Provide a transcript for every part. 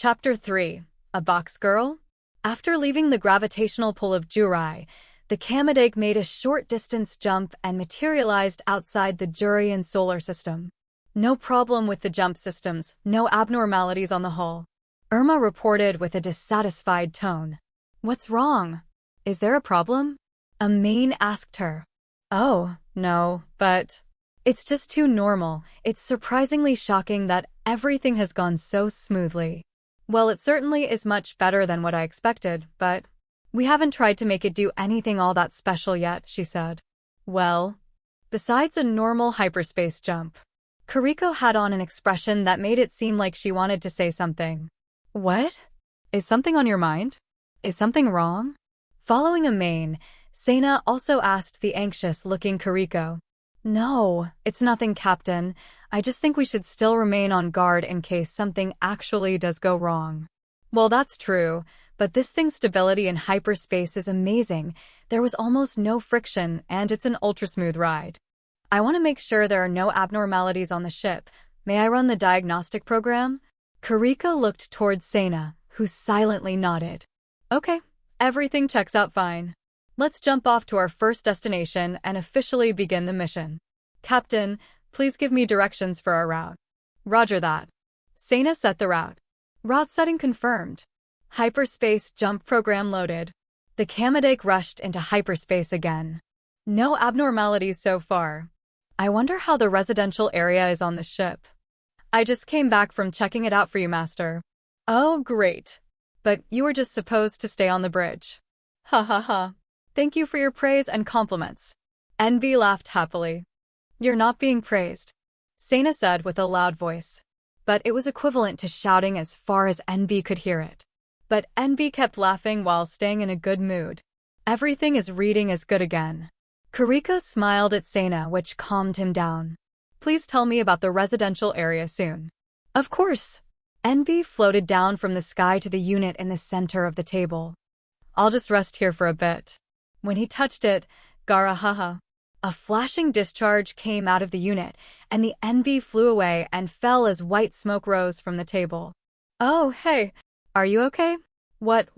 Chapter 3. A Box Girl? After leaving the gravitational pull of Jurai, the Kamedake made a short-distance jump and materialized outside the Jurian solar system. No problem with the jump systems, no abnormalities on the hull. Irma reported with a dissatisfied tone. What's wrong? Is there a problem? Amain asked her. Oh, no, but it's just too normal. It's surprisingly shocking that everything has gone so smoothly. Well, it certainly is much better than what I expected, but we haven't tried to make it do anything all that special yet, she said. Well, besides a normal hyperspace jump. Kariko had on an expression that made it seem like she wanted to say something. What? Is something on your mind? Is something wrong? Following Amain, Sena also asked the anxious-looking Kariko. No, it's nothing, Captain. I just think we should still remain on guard in case something actually does go wrong. Well, that's true, but this thing's stability in hyperspace is amazing. There was almost no friction, and it's an ultra-smooth ride. I want to make sure there are no abnormalities on the ship. May I run the diagnostic program? Kariko looked towards Sena, who silently nodded. Okay, everything checks out fine. Let's jump off to our first destination and officially begin the mission. Captain, please give me directions for our route. Roger that. Sena set the route. Route setting confirmed. Hyperspace jump program loaded. The Kamedake rushed into hyperspace again. No abnormalities so far. I wonder how the residential area is on the ship. I just came back from checking it out for you, Master. Oh, great. But you were just supposed to stay on the bridge. Ha ha ha. Thank you for your praise and compliments. NB laughed happily. You're not being praised, Sena said with a loud voice. But it was equivalent to shouting as far as NB could hear it. But NB kept laughing while staying in a good mood. Everything is reading as good again. Kariko smiled at Sena, which calmed him down. Please tell me about the residential area soon. Of course. NB floated down from the sky to the unit in the center of the table. I'll just rest here for a bit. When he touched it, Garahaha. A flashing discharge came out of the unit, and the NB flew away and fell as white smoke rose from the table. Oh, hey. Are you okay? What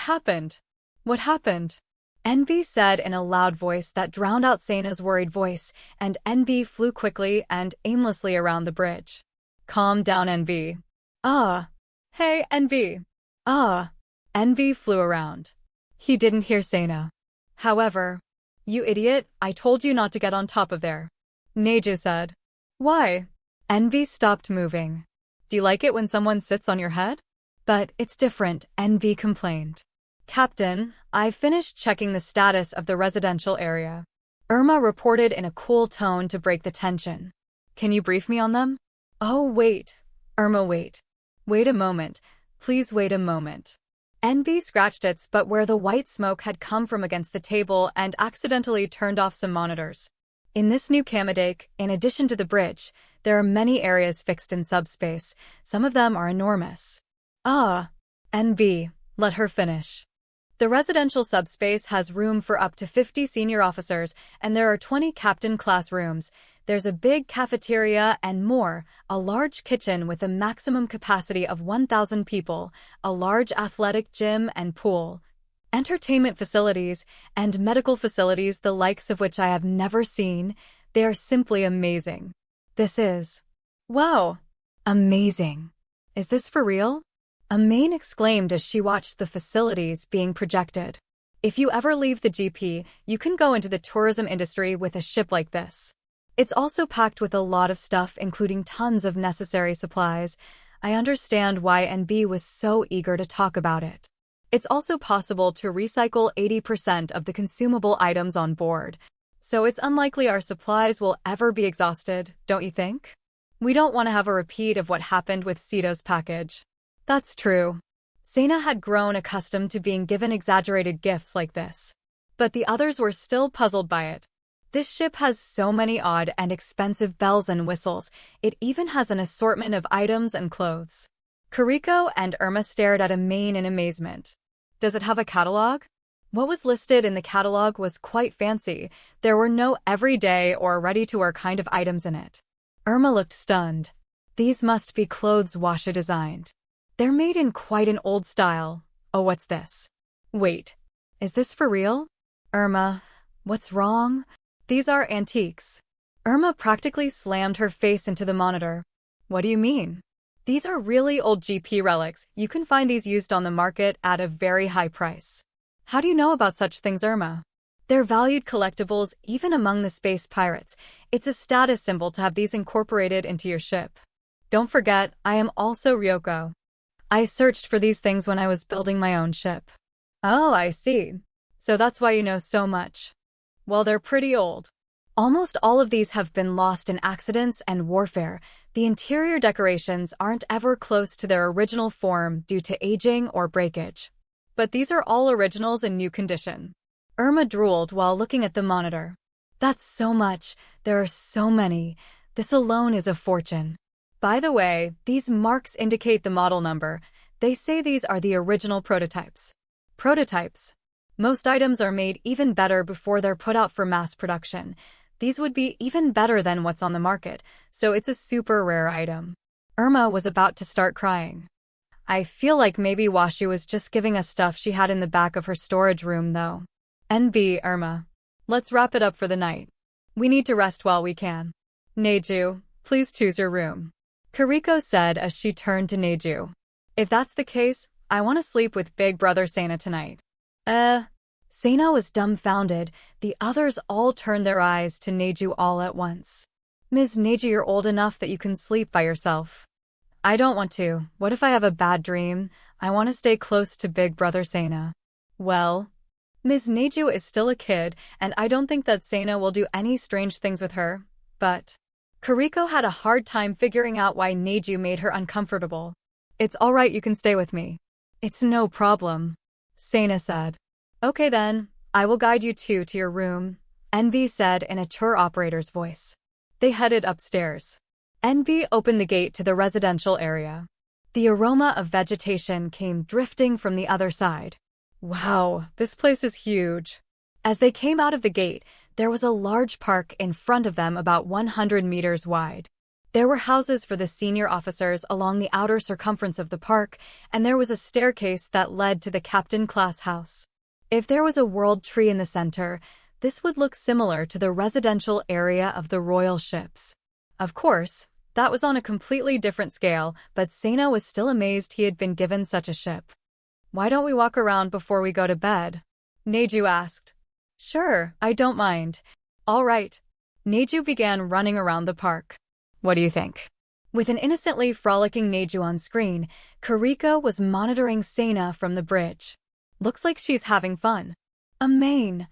happened? What happened? NB said in a loud voice that drowned out Sena's worried voice, and NB flew quickly and aimlessly around the bridge. Calm down, NB. Hey, NB. NB flew around. He didn't hear Sena. However, you idiot, I told you not to get on top of there. Neju said. Why? NB stopped moving. Do you like it when someone sits on your head? But it's different, NB complained. Captain, I've finished checking the status of the residential area. Irma reported in a cool tone to break the tension. Can you brief me on them? Oh, wait. Irma, wait. Wait a moment. Please wait a moment. NB scratched its butt where the white smoke had come from against the table and accidentally turned off some monitors. In this new Kamedake, in addition to the bridge, there are many areas fixed in subspace. Some of them are enormous. NB, let her finish. The residential subspace has room for up to 50 senior officers, and there are 20 captain-class rooms. There's a big cafeteria and more, a large kitchen with a maximum capacity of 1,000 people, a large athletic gym and pool, entertainment facilities, and medical facilities the likes of which I have never seen. They are simply amazing. This is... Wow! Amazing. Is this for real? Amain exclaimed as she watched the facilities being projected. If you ever leave the GP, you can go into the tourism industry with a ship like this. It's also packed with a lot of stuff, including tons of necessary supplies. I understand why NB was so eager to talk about it. It's also possible to recycle 80% of the consumable items on board. So it's unlikely our supplies will ever be exhausted, don't you think? We don't want to have a repeat of what happened with Sito's package. That's true. Sena had grown accustomed to being given exaggerated gifts like this. But the others were still puzzled by it. This ship has so many odd and expensive bells and whistles. It even has an assortment of items and clothes. Kariko and Irma stared at Amain in amazement. Does it have a catalog? What was listed in the catalog was quite fancy. There were no everyday or ready-to-wear kind of items in it. Irma looked stunned. These must be clothes Washa designed. They're made in quite an old style. Oh, what's this? Wait, is this for real? Irma, what's wrong? These are antiques. Irma practically slammed her face into the monitor. What do you mean? These are really old GP relics. You can find these used on the market at a very high price. How do you know about such things, Irma? They're valued collectibles even among the space pirates. It's a status symbol to have these incorporated into your ship. Don't forget, I am also Ryoko. I searched for these things when I was building my own ship. Oh, I see. So that's why you know so much. Well, they're pretty old. Almost all of these have been lost in accidents and warfare. The interior decorations aren't ever close to their original form due to aging or breakage. But these are all originals in new condition. Irma drooled while looking at the monitor. That's so much. There are so many. This alone is a fortune. By the way, these marks indicate the model number. They say these are the original prototypes. Prototypes. Most items are made even better before they're put out for mass production. These would be even better than what's on the market, so it's a super rare item. Irma was about to start crying. I feel like maybe Washi was just giving us stuff she had in the back of her storage room, though. NB, Irma. Let's wrap it up for the night. We need to rest while we can. Neju, please choose your room. Kariko said as she turned to Neju. If that's the case, I want to sleep with Big Brother Sana tonight. Sana was dumbfounded. The others all turned their eyes to Neju all at once. Ms. Neju, you're old enough that you can sleep by yourself. I don't want to. What if I have a bad dream? I want to stay close to Big Brother Sana. Well, Ms. Neju is still a kid, and I don't think that Sana will do any strange things with her, but... Kariko had a hard time figuring out why Neju made her uncomfortable. It's all right, you can stay with me. It's no problem, Sana said. Okay then, I will guide you two to your room, Envy said in a tour operator's voice. They headed upstairs. Envy opened the gate to the residential area. The aroma of vegetation came drifting from the other side. Wow, this place is huge. As they came out of the gate, there was a large park in front of them about 100 meters wide. There were houses for the senior officers along the outer circumference of the park, and there was a staircase that led to the captain class house. If there was a world tree in the center, this would look similar to the residential area of the royal ships. Of course, that was on a completely different scale, but Sana was still amazed he had been given such a ship. Why don't we walk around before we go to bed? Neju asked. Sure, I don't mind. All right. Neju began running around the park. What do you think? With an innocently frolicking Neju on screen, Kariko was monitoring Sana from the bridge. Looks like she's having fun. A main.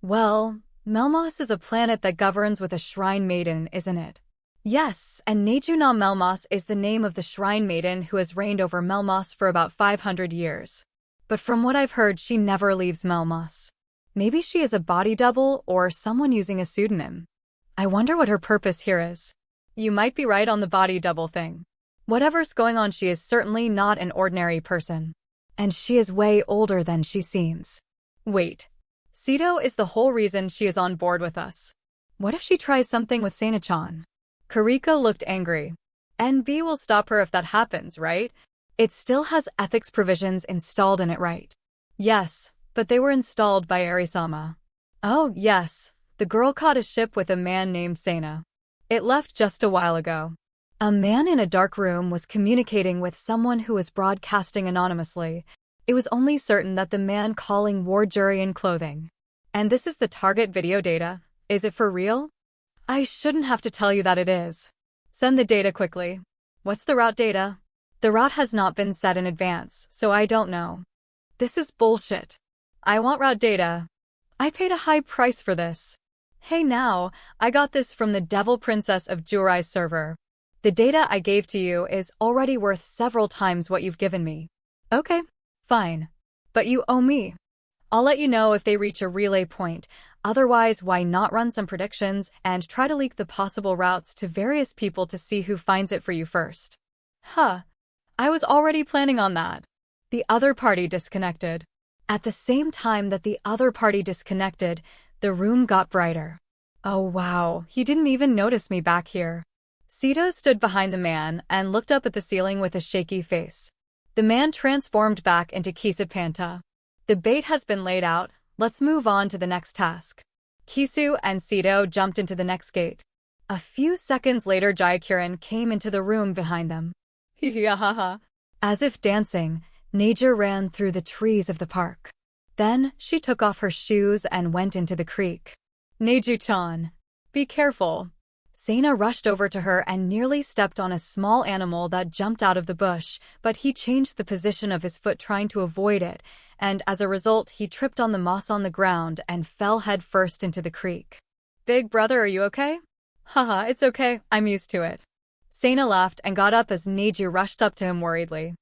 Well, Melmoss is a planet that governs with a shrine maiden, isn't it? Yes, and Neju na Melmoss is the name of the shrine maiden who has reigned over Melmoss for about 500 years. But from what I've heard, she never leaves Melmoss. Maybe she is a body double or someone using a pseudonym. I wonder what her purpose here is. You might be right on the body double thing. Whatever's going on, she is certainly not an ordinary person. And she is way older than she seems. Wait. Sito is the whole reason she is on board with us. What if she tries something with Sana-chan? Kariko looked angry. NB will stop her if that happens, right? It still has ethics provisions installed in it, right? Yes, but they were installed by Arisama. Oh, yes. The girl caught a ship with a man named Sana. It left just a while ago. A man in a dark room was communicating with someone who was broadcasting anonymously. It was only certain that the man calling wore Jurian clothing. And this is the target video data. Is it for real? I shouldn't have to tell you that it is. Send the data quickly. What's the route data? The route has not been set in advance, so I don't know. This is bullshit. I want route data. I paid a high price for this. Hey now, I got this from the Devil Princess of Jurai's server. The data I gave to you is already worth several times what you've given me. Okay, fine. But you owe me. I'll let you know if they reach a relay point. Otherwise, why not run some predictions and try to leak the possible routes to various people to see who finds it for you first? Huh. I was already planning on that. The other party disconnected. At the same time that the other party disconnected, the room got brighter. Oh wow, he didn't even notice me back here. Sito stood behind the man and looked up at the ceiling with a shaky face. The man transformed back into Kisapanta. The bait has been laid out, let's move on to the next task. Kisu and Sito jumped into the next gate. A few seconds later, Jayakiran came into the room behind them. Hihihaha. As if dancing, Neju ran through the trees of the park. Then she took off her shoes and went into the creek. Neju-chan, be careful. Sena rushed over to her and nearly stepped on a small animal that jumped out of the bush, but he changed the position of his foot trying to avoid it, and as a result he tripped on the moss on the ground and fell headfirst into the creek. Big brother, are you okay? Haha, it's okay, I'm used to it. Sena laughed and got up as Neju rushed up to him worriedly.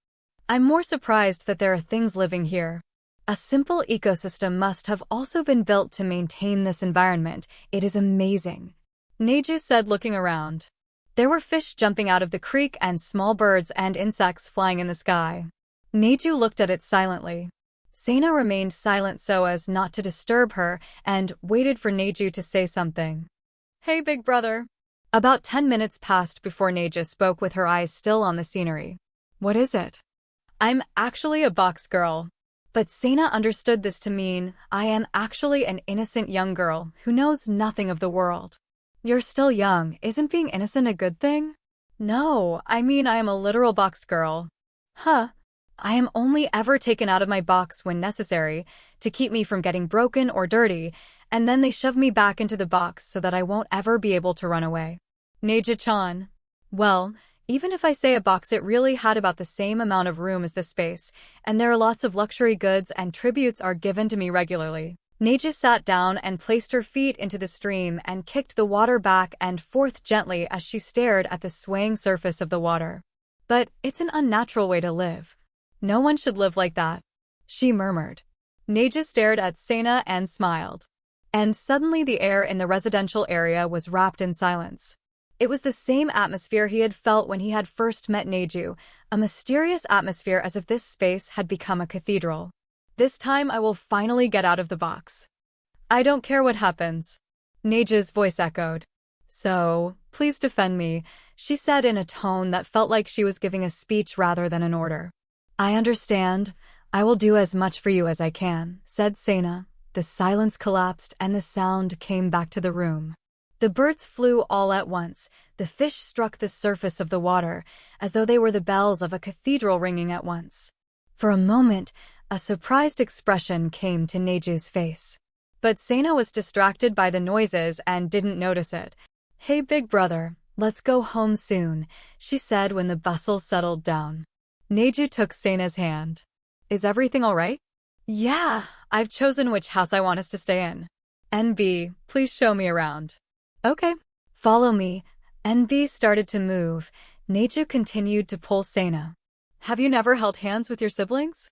I'm more surprised that there are things living here. A simple ecosystem must have also been built to maintain this environment. It is amazing. Neju said, looking around. There were fish jumping out of the creek and small birds and insects flying in the sky. Neju looked at it silently. Sena remained silent so as not to disturb her and waited for Neju to say something. Hey, big brother. About 10 minutes passed before Neju spoke with her eyes still on the scenery. What is it? I'm actually a box girl. But Sena understood this to mean I am actually an innocent young girl who knows nothing of the world. You're still young, isn't being innocent a good thing? No, I mean I am a literal box girl. Huh. I am only ever taken out of my box when necessary, to keep me from getting broken or dirty, and then they shove me back into the box so that I won't ever be able to run away. Neji-chan. Well, even if I say a box, it really had about the same amount of room as this space, and there are lots of luxury goods and tributes are given to me regularly. Neji sat down and placed her feet into the stream and kicked the water back and forth gently as she stared at the swaying surface of the water. But it's an unnatural way to live. No one should live like that, she murmured. Neji stared at Sena and smiled. And suddenly the air in the residential area was wrapped in silence. It was the same atmosphere he had felt when he had first met Neju, a mysterious atmosphere as if this space had become a cathedral. This time I will finally get out of the box. I don't care what happens. Neju's voice echoed. So, please defend me, she said in a tone that felt like she was giving a speech rather than an order. I understand. I will do as much for you as I can, said Sena. The silence collapsed and the sound came back to the room. The birds flew all at once. The fish struck the surface of the water, as though they were the bells of a cathedral ringing at once. For a moment, a surprised expression came to Neju's face. But Sena was distracted by the noises and didn't notice it. Hey, big brother, let's go home soon, she said when the bustle settled down. Neju took Sena's hand. Is everything all right? Yeah, I've chosen which house I want us to stay in. NB, please show me around. Okay. Follow me. NB started to move. Neju continued to pull Sena. Have you never held hands with your siblings?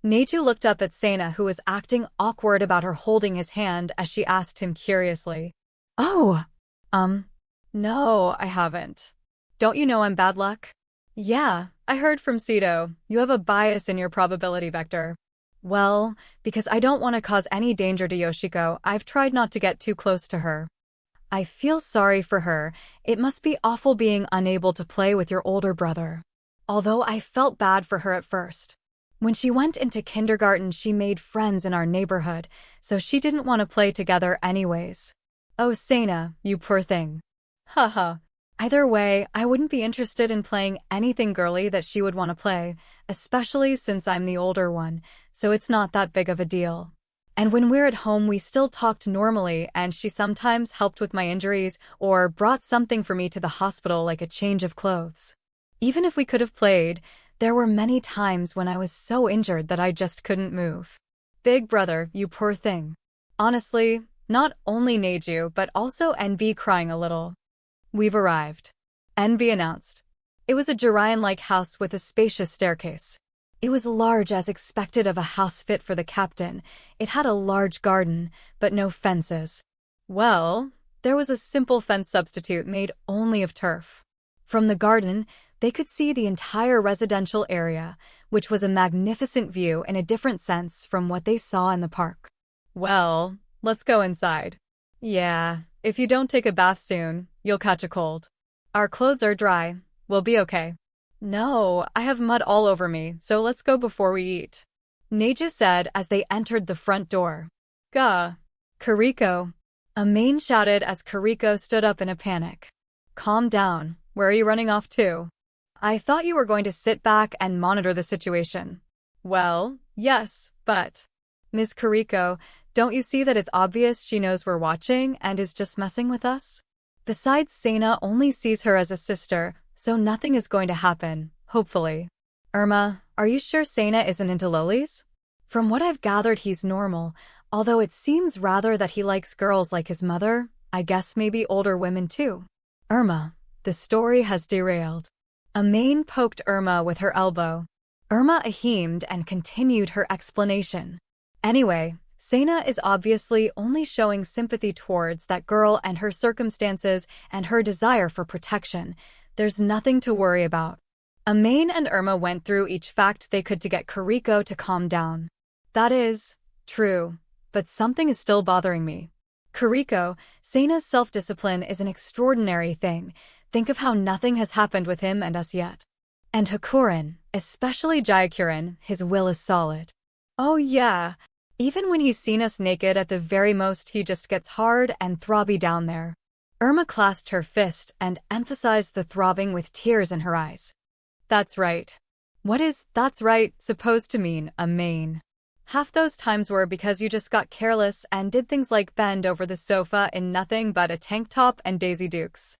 Neju looked up at Sena, who was acting awkward about her holding his hand, as she asked him curiously. Oh, no, I haven't. Don't you know I'm bad luck? Yeah, I heard from Sito. You have a bias in your probability vector. Well, because I don't want to cause any danger to Yoshiko, I've tried not to get too close to her. I feel sorry for her. It must be awful being unable to play with your older brother. Although I felt bad for her at first. When she went into kindergarten, she made friends in our neighborhood, so she didn't want to play together anyways. Oh, Sena, you poor thing. Haha. Either way, I wouldn't be interested in playing anything girly that she would want to play, especially since I'm the older one, so it's not that big of a deal. And when we're at home, we still talked normally, and she sometimes helped with my injuries or brought something for me to the hospital, like a change of clothes. Even if we could have played, there were many times when I was so injured that I just couldn't move. Big brother, you poor thing. Honestly, not only Neju, but also NB crying a little. We've arrived, NB announced. It was a Jirayan-like house with a spacious staircase. It was large as expected of a house fit for the captain. It had a large garden, but no fences. Well, there was a simple fence substitute made only of turf. From the garden, they could see the entire residential area, which was a magnificent view in a different sense from what they saw in the park. Well, let's go inside. Yeah, if you don't take a bath soon, you'll catch a cold. Our clothes are dry. We'll be okay. No, I have mud all over me, so let's go before we eat. Neji said as they entered the front door. Gah. Kariko. Amain shouted as Kariko stood up in a panic. Calm down. Where are you running off to? I thought you were going to sit back and monitor the situation. Well, yes, but... Ms. Kariko, don't you see that it's obvious she knows we're watching and is just messing with us? Besides, Sana only sees her as a sister, so nothing is going to happen, hopefully. Irma, are you sure Sana isn't into lollies? From what I've gathered, he's normal, although it seems rather that he likes girls like his mother, I guess maybe older women too. Irma, the story has derailed. Amain poked Irma with her elbow. Irma ahemed and continued her explanation. Anyway, Sana is obviously only showing sympathy towards that girl and her circumstances and her desire for protection. There's nothing to worry about. Amain and Irma went through each fact they could to get Kariko to calm down. That is true, but something is still bothering me. Kariko, Sana's self-discipline is an extraordinary thing. Think of how nothing has happened with him and us yet. And Hakuren, especially Jaikirin, his will is solid. Oh yeah. Even when he's seen us naked at the very most, he just gets hard and throbby down there. Irma clasped her fist and emphasized the throbbing with tears in her eyes. That's right. What is "that's right" supposed to mean, Amain? Half those times were because you just got careless and did things like bend over the sofa in nothing but a tank top and Daisy Dukes.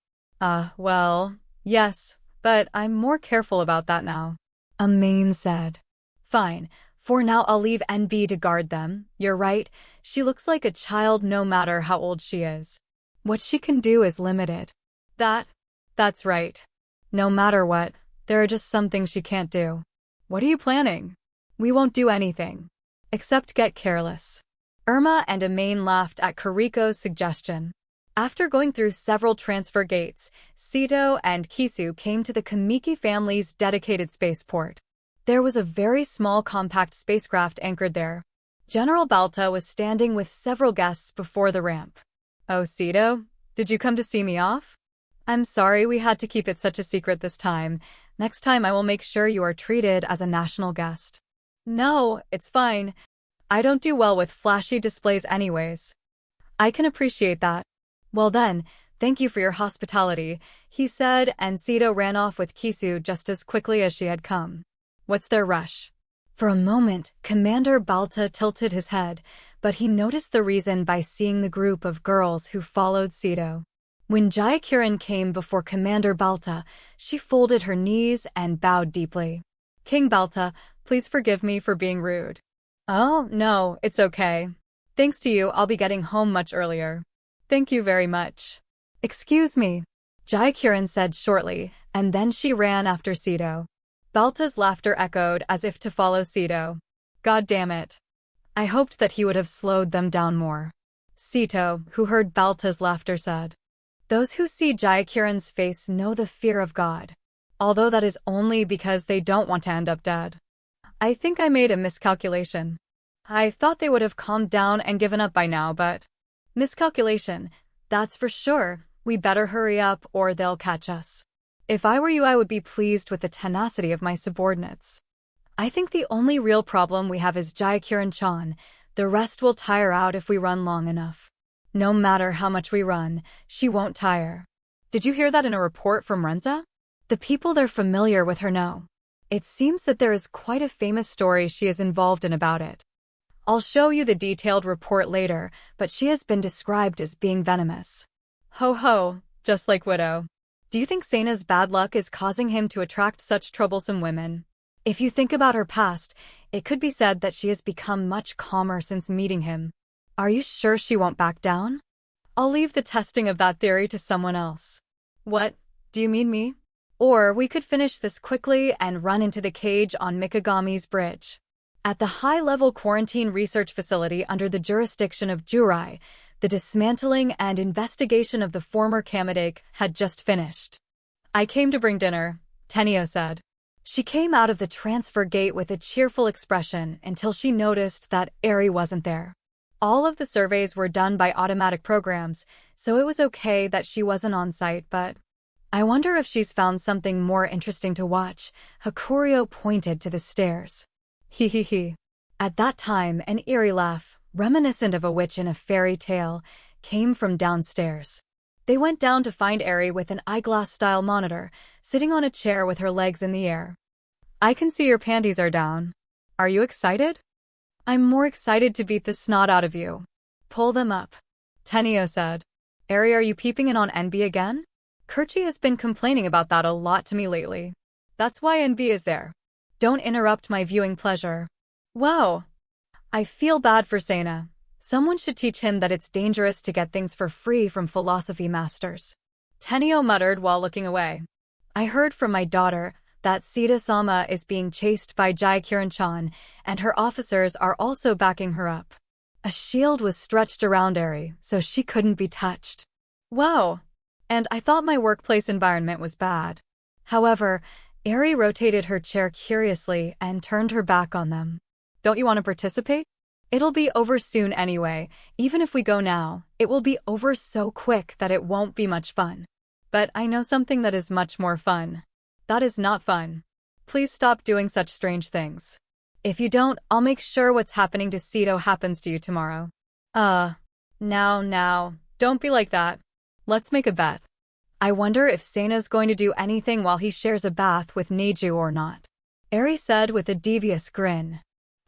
Well, yes, but I'm more careful about that now. Amain said. Fine. For now, I'll leave NB to guard them. You're right, she looks like a child no matter how old she is. What she can do is limited. That's right. No matter what, there are just some things she can't do. What are you planning? We won't do anything. Except get careless. Irma and Amain laughed at Kariko's suggestion. After going through several transfer gates, Sito and Kisu came to the Kamiki family's dedicated spaceport. There was a very small compact spacecraft anchored there. General Balta was standing with several guests before the ramp. Oh, Sito, did you come to see me off? I'm sorry we had to keep it such a secret this time. Next time I will make sure you are treated as a national guest. No, it's fine. I don't do well with flashy displays anyways. I can appreciate that. Well then, thank you for your hospitality, he said, and Sito ran off with Kisu just as quickly as she had come. What's their rush? For a moment, Commander Balta tilted his head, but he noticed the reason by seeing the group of girls who followed Sito. When Jaikirin came before Commander Balta, she folded her knees and bowed deeply. King Balta, please forgive me for being rude. Oh, no, it's okay. Thanks to you, I'll be getting home much earlier. Thank you very much. Excuse me, Jaikirin said shortly, and then she ran after Sito. Balta's laughter echoed as if to follow Sito. God damn it. I hoped that he would have slowed them down more. Sito, who heard Balta's laughter, said. Those who see Jaikirin's face know the fear of God, although that is only because they don't want to end up dead. I think I made a miscalculation. I thought they would have calmed down and given up by now, but... Miscalculation, that's for sure. We better hurry up or they'll catch us. If I were you, I would be pleased with the tenacity of my subordinates. I think the only real problem we have is Jaikirin-chan. The rest will tire out if we run long enough. No matter how much we run, she won't tire. Did you hear that in a report from Renza? The people they're familiar with her know. It seems that there is quite a famous story she is involved in about it. I'll show you the detailed report later, but she has been described as being venomous. Ho ho, just like Widow. Do you think Sana's bad luck is causing him to attract such troublesome women? If you think about her past, it could be said that she has become much calmer since meeting him. Are you sure she won't back down? I'll leave the testing of that theory to someone else. What? Do you mean me? Or we could finish this quickly and run into the cage on Mikagami's bridge. At the high-level quarantine research facility under the jurisdiction of Jurai, the dismantling and investigation of the former Kamedake had just finished. I came to bring dinner, Tenio said. She came out of the transfer gate with a cheerful expression until she noticed that Eri wasn't there. All of the surveys were done by automatic programs, so it was okay that she wasn't on site, but... I wonder if she's found something more interesting to watch. Hakurio pointed to the stairs. Hee hee hee. At that time, an eerie laugh, reminiscent of a witch in a fairy tale, came from downstairs. They went down to find Eri with an eyeglass-style monitor, sitting on a chair with her legs in the air. I can see your panties are down. Are you excited? I'm more excited to beat the snot out of you. Pull them up. Tenio said. Eri, are you peeping in on NB again? Kirchi has been complaining about that a lot to me lately. That's why NB is there. Don't interrupt my viewing pleasure. Whoa. I feel bad for Sena. Someone should teach him that it's dangerous to get things for free from philosophy masters. Tenio muttered while looking away. I heard from my daughter that Sita-sama is being chased by Jai Kiran-chan, and her officers are also backing her up. A shield was stretched around Eri, so she couldn't be touched. Whoa. And I thought my workplace environment was bad. However, Eri rotated her chair curiously and turned her back on them. Don't you want to participate? It'll be over soon anyway. Even if we go now, it will be over so quick that it won't be much fun. But I know something that is much more fun. That is not fun. Please stop doing such strange things. If you don't, I'll make sure what's happening to Sito happens to you tomorrow. Now, don't be like that. Let's make a bet. I wonder if Sena's going to do anything while he shares a bath with Neju or not. Eri said with a devious grin.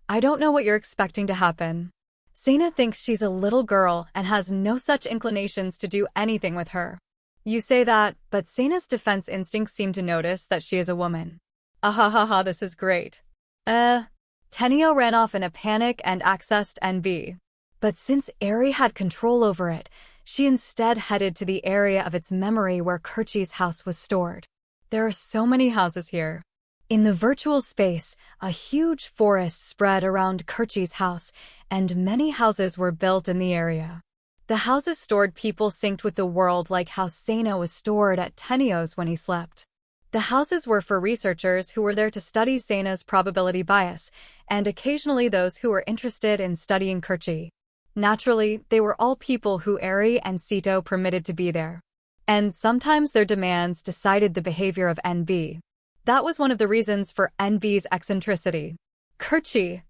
I don't know what you're expecting to happen. Sena thinks she's a little girl and has no such inclinations to do anything with her. You say that, but Sena's defense instincts seem to notice that she is a woman. Ahahaha, this is great. Tenio ran off in a panic and accessed NB. But since Eri had control over it, she instead headed to the area of its memory where Kirchi's house was stored. There are so many houses here. In the virtual space, a huge forest spread around Kirchi's house, and many houses were built in the area. The houses stored people synced with the world like how Sena was stored at Tenio's when he slept. The houses were for researchers who were there to study Sena's probability bias, and occasionally those who were interested in studying Kirchi. Naturally, they were all people who Eri and Sito permitted to be there. And sometimes their demands decided the behavior of NB. That was one of the reasons for NB's eccentricity. Kirchi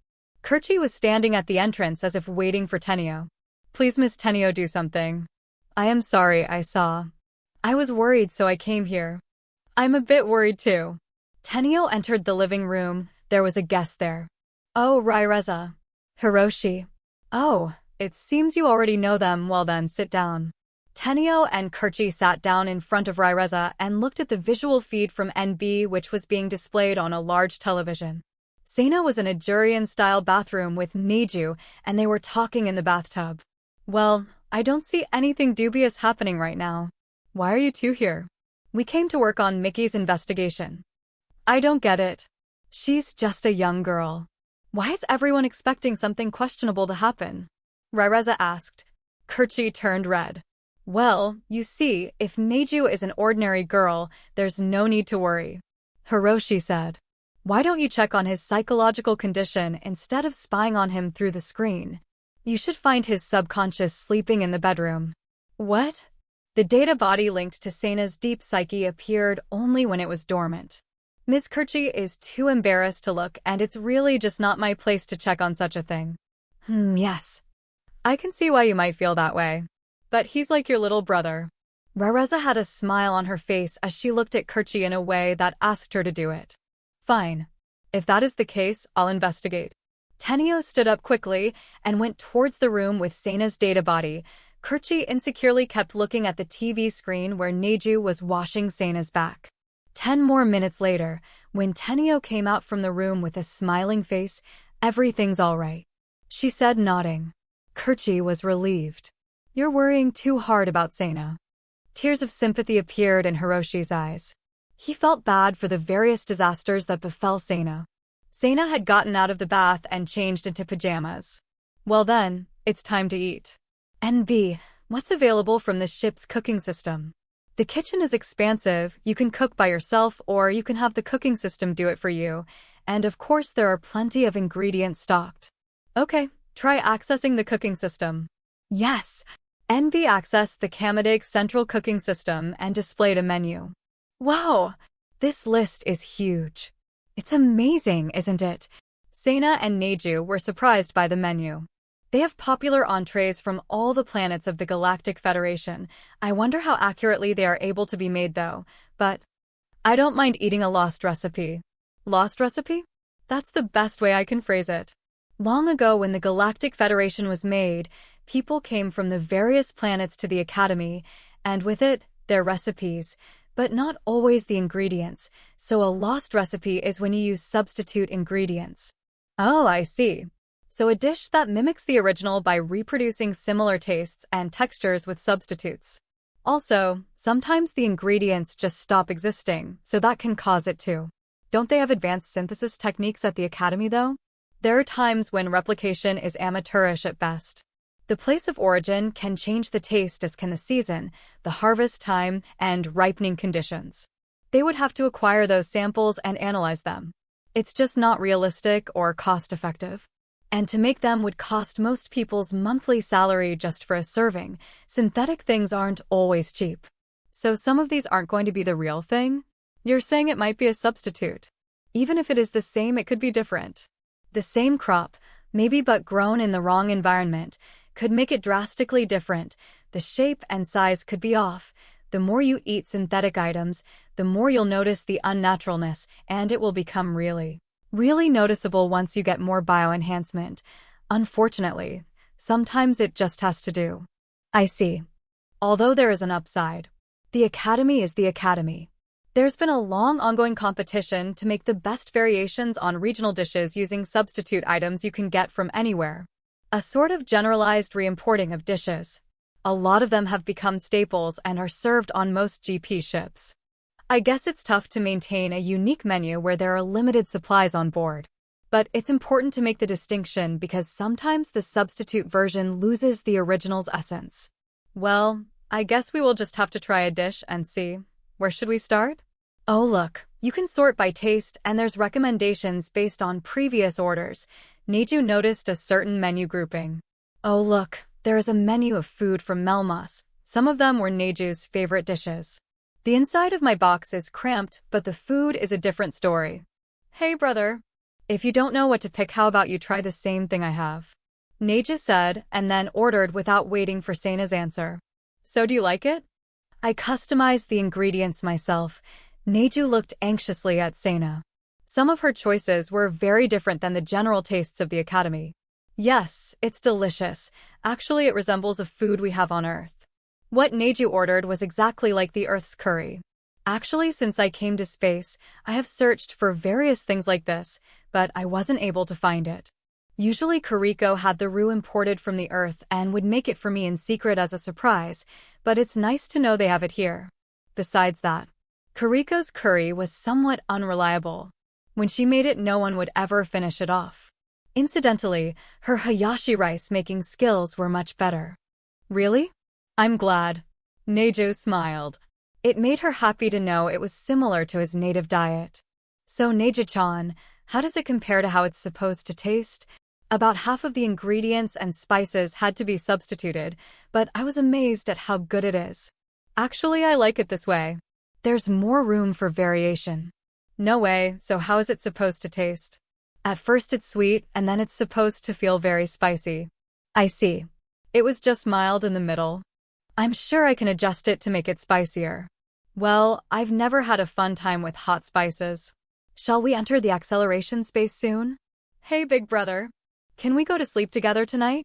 was standing at the entrance as if waiting for Tenio. Please, Miss Tenio, do something. I am sorry, I saw. I was worried, so I came here. I'm a bit worried too. Tenio entered the living room. There was a guest there. Oh, Raireza. Hiroshi. Oh. It seems you already know them. Well then, sit down. Tenio and Kirchi sat down in front of Raireza and looked at the visual feed from NB, which was being displayed on a large television. Sena was in a Jurian-style bathroom with Neju, and they were talking in the bathtub. Well, I don't see anything dubious happening right now. Why are you two here? We came to work on Mickey's investigation. I don't get it. She's just a young girl. Why is everyone expecting something questionable to happen? Raireza asked. Kirchi turned red. Well, you see, if Neju is an ordinary girl, there's no need to worry. Hiroshi said. Why don't you check on his psychological condition instead of spying on him through the screen? You should find his subconscious sleeping in the bedroom. What? The data body linked to Sena's deep psyche appeared only when it was dormant. Ms. Kirchi is too embarrassed to look, and it's really just not my place to check on such a thing. Yes. I can see why you might feel that way. But he's like your little brother. Raireza had a smile on her face as she looked at Kirchi in a way that asked her to do it. Fine. If that is the case, I'll investigate. Tenio stood up quickly and went towards the room with Sena's data body. Kirchi insecurely kept looking at the TV screen where Neju was washing Sena's back. 10 more minutes later, when Tenio came out from the room with a smiling face, everything's all right, she said, nodding. Kirchi was relieved. You're worrying too hard about Sena. Tears of sympathy appeared in Hiroshi's eyes. He felt bad for the various disasters that befell Sena. Sena had gotten out of the bath and changed into pajamas. Well then, it's time to eat. NB, what's available from the ship's cooking system? The kitchen is expansive. You can cook by yourself or you can have the cooking system do it for you. And of course there are plenty of ingredients stocked. Okay. Try accessing the cooking system. Yes. NB accessed the Kamadeg central cooking system and displayed a menu. Wow, this list is huge. It's amazing, isn't it? Sena and Neju were surprised by the menu. They have popular entrees from all the planets of the Galactic Federation. I wonder how accurately they are able to be made though, but I don't mind eating a lost recipe. Lost recipe? That's the best way I can phrase it. Long ago when the Galactic Federation was made, people came from the various planets to the Academy, and with it, their recipes, but not always the ingredients, so a lost recipe is when you use substitute ingredients. Oh, I see. So a dish that mimics the original by reproducing similar tastes and textures with substitutes. Also, sometimes the ingredients just stop existing, so that can cause it too. Don't they have advanced synthesis techniques at the Academy though? There are times when replication is amateurish at best. The place of origin can change the taste as can the season, the harvest time, and ripening conditions. They would have to acquire those samples and analyze them. It's just not realistic or cost-effective. And to make them would cost most people's monthly salary just for a serving. Synthetic things aren't always cheap. So some of these aren't going to be the real thing? You're saying it might be a substitute. Even if it is the same, it could be different. The same crop, maybe but grown in the wrong environment, could make it drastically different. The shape and size could be off. The more you eat synthetic items, the more you'll notice the unnaturalness, and it will become really noticeable once you get more bioenhancement. Unfortunately, sometimes it just has to do. I see. Although there is an upside. The Academy is the Academy. There's been a long ongoing competition to make the best variations on regional dishes using substitute items you can get from anywhere. A sort of generalized reimporting of dishes. A lot of them have become staples and are served on most GP ships. I guess it's tough to maintain a unique menu where there are limited supplies on board. But it's important to make the distinction because sometimes the substitute version loses the original's essence. Well, I guess we will just have to try a dish and see. Where should we start? Oh look, you can sort by taste and there's recommendations based on previous orders. Neju noticed a certain menu grouping. Oh look, there is a menu of food from Melmoss. Some of them were Neju's favorite dishes. The inside of my box is cramped, but the food is a different story. Hey brother. If you don't know what to pick, how about you try the same thing I have? Neju said, and then ordered without waiting for Sena's answer. So do you like it? I customized the ingredients myself. Neju looked anxiously at Sena. Some of her choices were very different than the general tastes of the Academy. Yes, it's delicious. Actually, it resembles a food we have on Earth. What Neju ordered was exactly like the Earth's curry. Actually, since I came to space, I have searched for various things like this, but I wasn't able to find it. Usually Kuriko had the roux imported from the Earth and would make it for me in secret as a surprise, but it's nice to know they have it here. Besides that, Kuriko's curry was somewhat unreliable. When she made it, no one would ever finish it off. Incidentally, her hayashi rice-making skills were much better. Really? I'm glad. Neju smiled. It made her happy to know it was similar to his native diet. So Neju-chan, how does it compare to how it's supposed to taste? About half of the ingredients and spices had to be substituted, but I was amazed at how good it is. Actually, I like it this way. There's more room for variation. No way, so how is it supposed to taste? At first it's sweet, and then it's supposed to feel very spicy. I see. It was just mild in the middle. I'm sure I can adjust it to make it spicier. Well, I've never had a fun time with hot spices. Shall we enter the acceleration space soon? Hey, big brother. Can we go to sleep together tonight?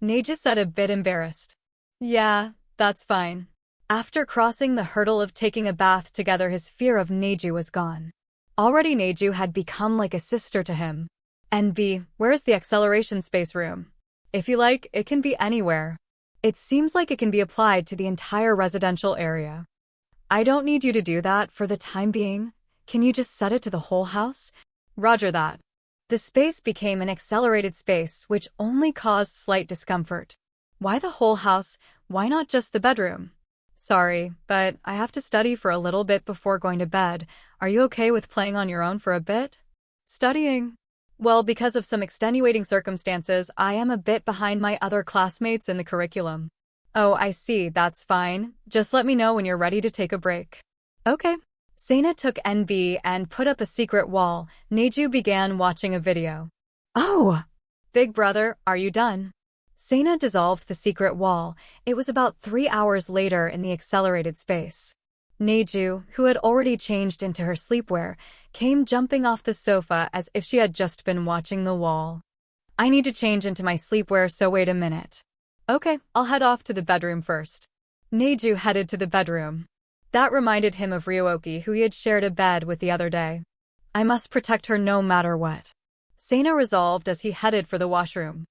Neju said, a bit embarrassed. Yeah, that's fine. After crossing the hurdle of taking a bath together, his fear of Neju was gone. Already Neju had become like a sister to him. NB, where's the acceleration space room? If you like, it can be anywhere. It seems like it can be applied to the entire residential area. I don't need you to do that for the time being. Can you just set it to the whole house? Roger that. The space became an accelerated space, which only caused slight discomfort. Why the whole house? Why not just the bedroom? Sorry, but I have to study for a little bit before going to bed. Are you okay with playing on your own for a bit? Studying? Well, because of some extenuating circumstances, I am a bit behind my other classmates in the curriculum. Oh, I see, that's fine. Just let me know when you're ready to take a break. Okay. Sena took NB and put up a secret wall. Neju began watching a video. Oh! Big brother, are you done? Sena dissolved the secret wall. It was about 3 hours later in the accelerated space. Neju, who had already changed into her sleepwear, came jumping off the sofa as if she had just been watching the wall. I need to change into my sleepwear, so wait a minute. Okay, I'll head off to the bedroom first. Neju headed to the bedroom. That reminded him of Ryoki, who he had shared a bed with the other day. I must protect her no matter what. Sena resolved as he headed for the washroom.